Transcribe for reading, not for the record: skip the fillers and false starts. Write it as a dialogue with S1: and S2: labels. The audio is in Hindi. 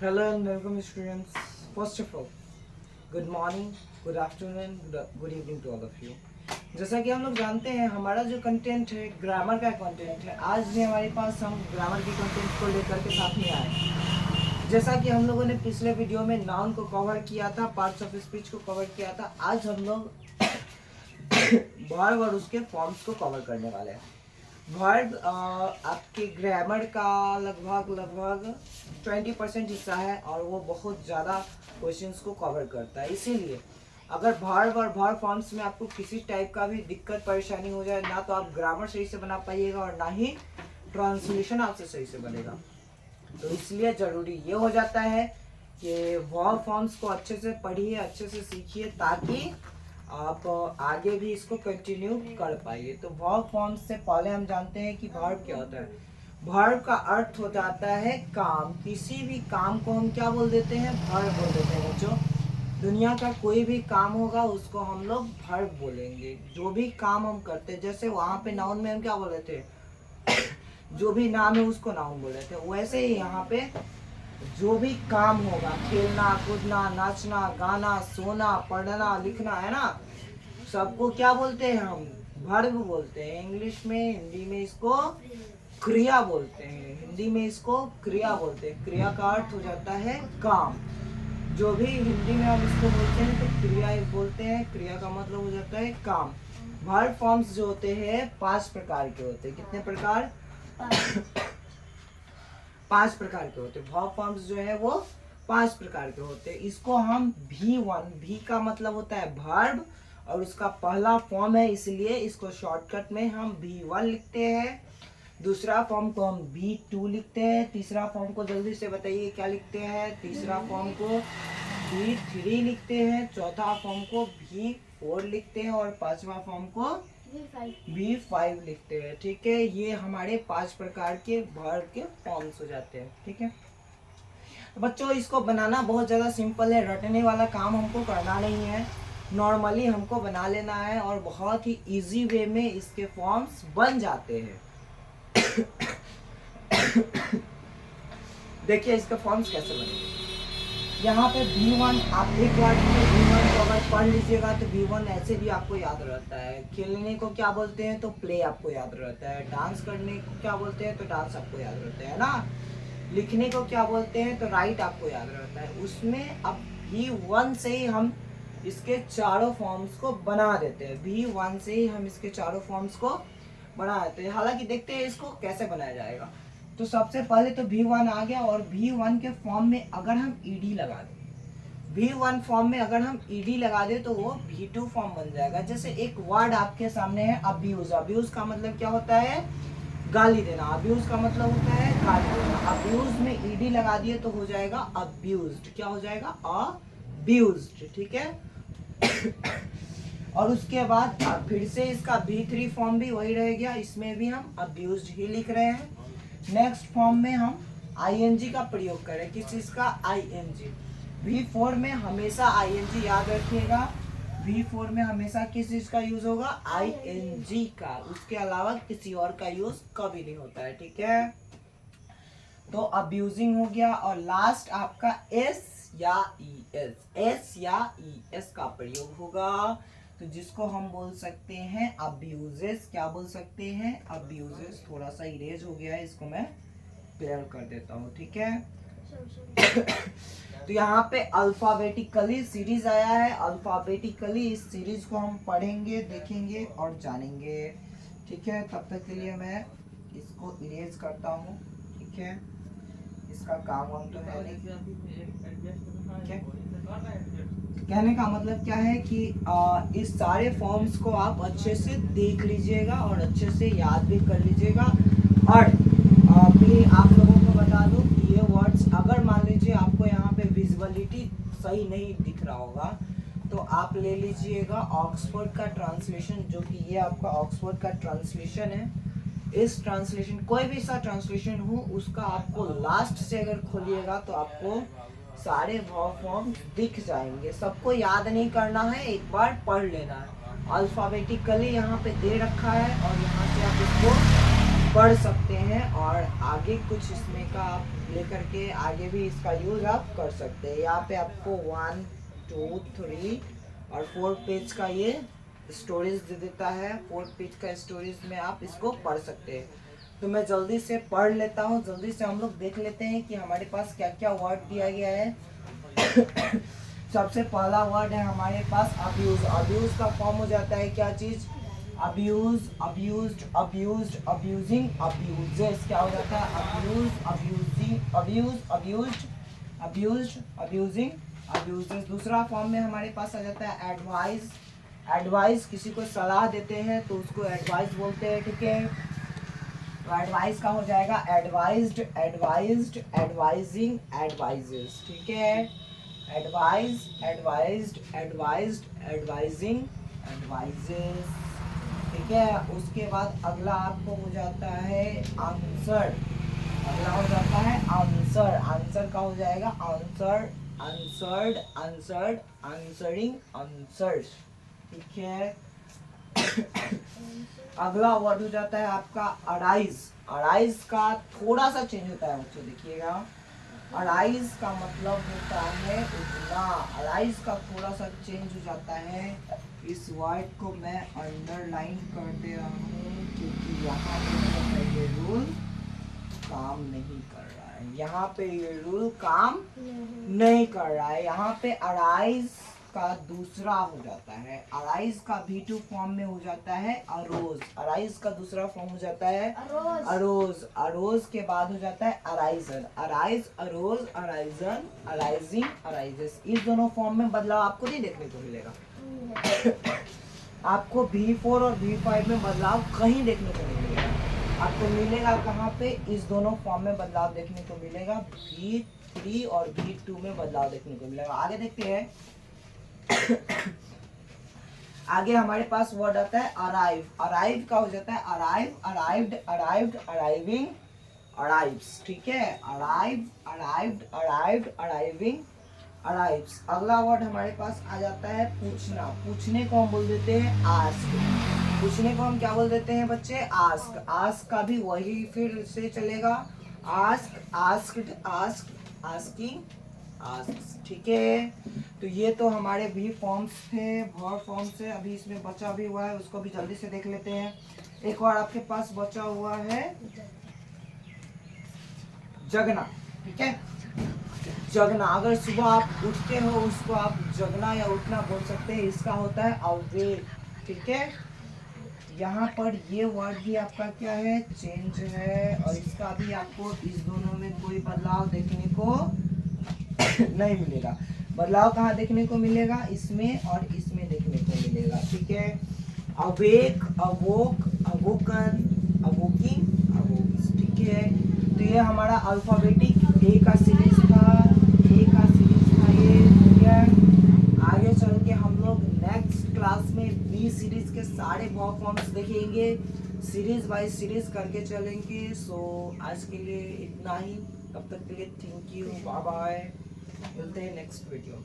S1: Hello and welcome students. First of all, good morning, good afternoon, good evening to all of you. जैसा कि हम लोग जानते हैं हमारा जो कंटेंट है ग्रामर का कंटेंट है। आज भी हमारे पास हम ग्रामर के कंटेंट को लेकर के साथ में आए। जैसा कि हम लोगों ने पिछले वीडियो में नाउन को कवर किया था, पार्ट्स ऑफ स्पीच को कवर किया था, आज हम लोग वर्ब और उसके फॉर्म्स को कवर करने वाले हैं। वर्ब आपके ग्रामर का लगभग 20% हिस्सा है और वो बहुत ज़्यादा क्वेश्चंस को कवर करता है। इसीलिए अगर वर्ब और वर्ब फॉर्म्स में आपको किसी टाइप का भी दिक्कत परेशानी हो जाए, ना तो आप ग्रामर सही से बना पाइएगा और ना ही ट्रांसलेशन आपसे सही से बनेगा। तो इसलिए ज़रूरी ये हो जाता है कि वर्ब फॉर्म्स को अच्छे से पढ़िए, अच्छे से सीखिए, ताकि आप आगे भी इसको कंटिन्यू कर पाइए। तो वर्ब फॉर्म्स से पहले हम जानते हैं कि वर्ब क्या होता है। वर्ब का अर्थ हो जाता है काम। किसी भी काम को हम क्या बोल देते हैं? वर्ब बोल देते हैं बच्चों। दुनिया का कोई भी काम होगा उसको हम लोग वर्ब बोलेंगे। जो भी काम हम करते हैं, जैसे वहाँ पे नाउन में हम क्या बोले थे? जो भी नाम है उसको नाउन बोले थे, वैसे ही यहाँ पे जो भी काम होगा, खेलना कूदना, नाचना गाना, सोना पढ़ना लिखना, है ना, सबको क्या बोलते हैं? हम वर्ब बोलते हैं। इंग्लिश में, हिंदी में इसको क्रिया बोलते हैं। हिंदी में इसको क्रिया बोलते हैं। क्रिया का अर्थ हो जाता है काम। जो भी हिंदी में हम इसको बोलते हैं तो क्रिया ही बोलते हैं। क्रिया का मतलब हो जाता है काम। वर्ब फॉर्म्स जो होते हैं 5 प्रकार के होते हैं। कितने प्रकार? 5 प्रकार के होते हैं। वर्ब फॉर्म्स जो है वो 5 प्रकार के होते हैं। इसको हम V1, भी का मतलब होता है वर्ब और उसका पहला फॉर्म है, इसलिए इसको शॉर्टकट में हम V1 लिखते हैं। दूसरा फॉर्म को हम V2 लिखते हैं। तीसरा फॉर्म को जल्दी से बताइए क्या लिखते हैं? तीसरा फॉर्म को V3 लिखते हैं। चौथा फॉर्म को V4 लिखते हैं और पांचवा फॉर्म को V5 लिखते हैं। ठीक है, ये हमारे 5 प्रकार के वर्ब के फॉर्म्स हो जाते हैं। ठीक है तो बच्चों, इसको बनाना बहुत ज़्यादा सिंपल है। रटने वाला काम हमको करना नहीं है, नॉर्मली हमको बना लेना है और बहुत ही इजी वे में इसके फॉर्म्स बन जाते हैं। देखिए इसके फॉर्म्स कैसे बनेंगे। यहाँ पे V1, आप एक बार V1 को अगर पढ़ लीजिएगा तो V1 ऐसे भी आपको याद रहता है। खेलने को क्या बोलते हैं? तो प्ले आपको याद रहता है। डांस करने को क्या बोलते हैं? तो डांस आपको याद रहता है ना। लिखने को क्या बोलते हैं? तो राइट आपको याद रहता है। उसमें अब V1 से ही हम इसके चारों फॉर्म्स को बना देते हैं। V1 से ही हम इसके चारों फॉर्म्स को बना देते हैं। हालांकि देखते हैं इसको कैसे बनाया जाएगा। तो सबसे पहले तो V1 आ गया और V1 के फॉर्म में अगर हम ED लगा दें, V1 फॉर्म में अगर हम ED लगा दें तो वो V2 फॉर्म बन जाएगा। जैसे एक वर्ड आपके सामने है अब्यूज। अब्यूज का मतलब क्या होता है? गाली देना। अब्यूज का मतलब होता है गाली देना। अब्यूज में ED लगा दिए तो हो जाएगा अब्यूज्ड। क्या हो जाएगा? अब्यूज्ड। ठीक है और उसके बाद फिर से इसका V3 फॉर्म भी वही रह गया। इसमें भी हम अब्यूज्ड ही लिख रहे हैं। नेक्स्ट फॉर्म में हम ING का प्रयोग करें। किस चीज का? ING। V4 में हमेशा ING याद रखिएगा। V4 में हमेशा किस चीज का यूज होगा? ING का। उसके अलावा किसी और का यूज कभी नहीं होता है। ठीक है, तो अब्यूजिंग हो गया और लास्ट आपका S या ES का प्रयोग होगा। तो जिसको हम बोल सकते हैं अब्यूजेस। क्या बोल सकते हैं? अब्यूजेस। थोड़ा सा इरेज हो गया है, इसको मैं क्लियर कर देता हूँ। ठीक है तो यहाँ पे अल्फाबेटिकली सीरीज आया है। अल्फाबेटिकली इस सीरीज को हम पढ़ेंगे, देखेंगे और जानेंगे। ठीक है, तब तक के लिए मैं इसको इरेज करता हूँ। ठीक है, इसका काम हम तो है नहीं। कहने का मतलब क्या है कि इस सारे फॉर्म्स को आप अच्छे से देख लीजिएगा और अच्छे से याद भी कर लीजिएगा। और भी आप लोगों को बता दूं कि ये वर्ड्स अगर मान लीजिए आपको यहाँ पे विजुअलिटी सही नहीं दिख रहा होगा तो आप ले लीजिएगा ऑक्सफोर्ड का ट्रांसलेशन, जो कि ये आपका ऑक्सफोर्ड का ट्रांसलेशन है। इस ट्रांसलेशन, कोई भी सा ट्रांसलेशन हो, उसका आपको लास्ट से अगर खोलिएगा तो आपको सारे वर्ब फॉर्म दिख जाएंगे। सबको याद नहीं करना है, एक बार पढ़ लेना है। अल्फाबेटिकली यहाँ पे दे रखा है और यहाँ से आप इसको पढ़ सकते हैं और आगे कुछ इसमें का आप लेकर के आगे भी इसका यूज़ आप कर सकते हैं। यहाँ पे आपको 1, 2, 3 और 4 पेज का ये स्टोरेज दे देता है। 4 पेज का स्टोरेज में आप इसको पढ़ सकते हैं। तो मैं जल्दी से पढ़ लेता हूँ, जल्दी से हम लोग देख लेते हैं कि हमारे पास क्या क्या वर्ड दिया गया है। सबसे पहला वर्ड है हमारे पास अब्यूज। अब्यूज का फॉर्म हो जाता है क्या चीज़? Abuse, abused, abused, abusing, abuses. क्या हो जाता है? Abuse, abusing, abuse, abused, abused, abusing, abuses. दूसरा फॉर्म में हमारे पास आ जाता है एडवाइज। एडवाइस, किसी को सलाह देते हैं तो उसको एडवाइस बोलते हैं, ठीक है। तो एडवाइस का हो जाएगा एडवाइज्ड, एडवाइज्ड, एडवाइजिंग, एडवाइजेस, ठीक है। Advise, advised, advised, advising, advises, ठीक है। उसके बाद अगला आपको हो जाता है आंसर। अगला हो जाता है आंसर। आंसर का हो जाएगा answer, answered, answered, answering, answers, ठीक है। अगला वर्ड हो जाता है आपका अराइज। अराइज का थोड़ा सा चेंज होता है बच्चों, देखिएगा। अराइज का मतलब होता है उठना। अराइज का थोड़ा सा चेंज हो जाता है। इस वर्ड को मैं अंडरलाइन कर दे रहा हूँ क्योंकि यहाँ पे ये रूल काम नहीं कर रहा है। यहाँ पे ये रूल काम नहीं कर रहा है। यहाँ पे अराइज का दूसरा हो जाता है। अराइज का V2 फॉर्म में हो जाता है अरोज। अराइज का दूसरा फॉर्म हो जाता है अरोज। अरोज के बाद हो जाता है arisen. Arise, arose, arisen, arising, arises. इस दोनों फॉर्म में बदलाव आपको नहीं देखने को मिलेगा। आपको V4 और V5 में बदलाव कहीं देखने को नहीं मिलेगा। आपको मिलेगा कहाँ पे? इस दोनों फॉर्म में बदलाव देखने को मिलेगा। V3 और V2 में बदलाव देखने को मिलेगा। आगे देखते हैं। आगे हमारे पास वर्ड आता है अराइव। अराइव का हो जाता है arrive, arrived, arrived, arriving, arrives, ठीक है। Arrive, arrived, arrived, arriving, arrives. अगला वर्ड हमारे पास आ जाता है पूछना। पूछने को हम बोल देते हैं आस्क। पूछने को हम क्या बोल देते हैं बच्चे? आस्क। आस्क का भी वही फिर से चलेगा। Ask, asked, ask, asking, ask, ठीक है। तो ये तो हमारे भी फॉर्म्स थे, वर्ड फॉर्म्स से। अभी इसमें बचा भी हुआ है, उसको भी जल्दी से देख लेते हैं। एक और आपके पास बचा हुआ है जगना, ठीक है। जगना, अगर सुबह आप उठते हो उसको आप जगना या उठना बोल सकते हैं। इसका होता है अवेक, ठीक है। यहाँ पर ये वर्ड भी आपका क्या है? चेंज है। और इसका भी आपको इस दोनों में कोई बदलाव देखने को नहीं मिलेगा। बदलाव कहाँ देखने को मिलेगा? इसमें और इसमें देखने को मिलेगा, ठीक है। अवेक, अवोक, अवोकन, अवोकिंग, अवोक्स, ठीक है। तो ये हमारा अल्फाबेटिक ए का सीरीज था। ए का सीरीज था ये, ठीक है। आगे चल के हम लोग नेक्स्ट क्लास में बी सीरीज के सारे वर्ब फॉर्म्स देखेंगे। सीरीज बाय सीरीज करके चलेंगे। सो आज के लिए इतना ही। तब तक के लिए थैंक यू, बाय बाय। मिलते हैं नेक्स्ट वीडियो।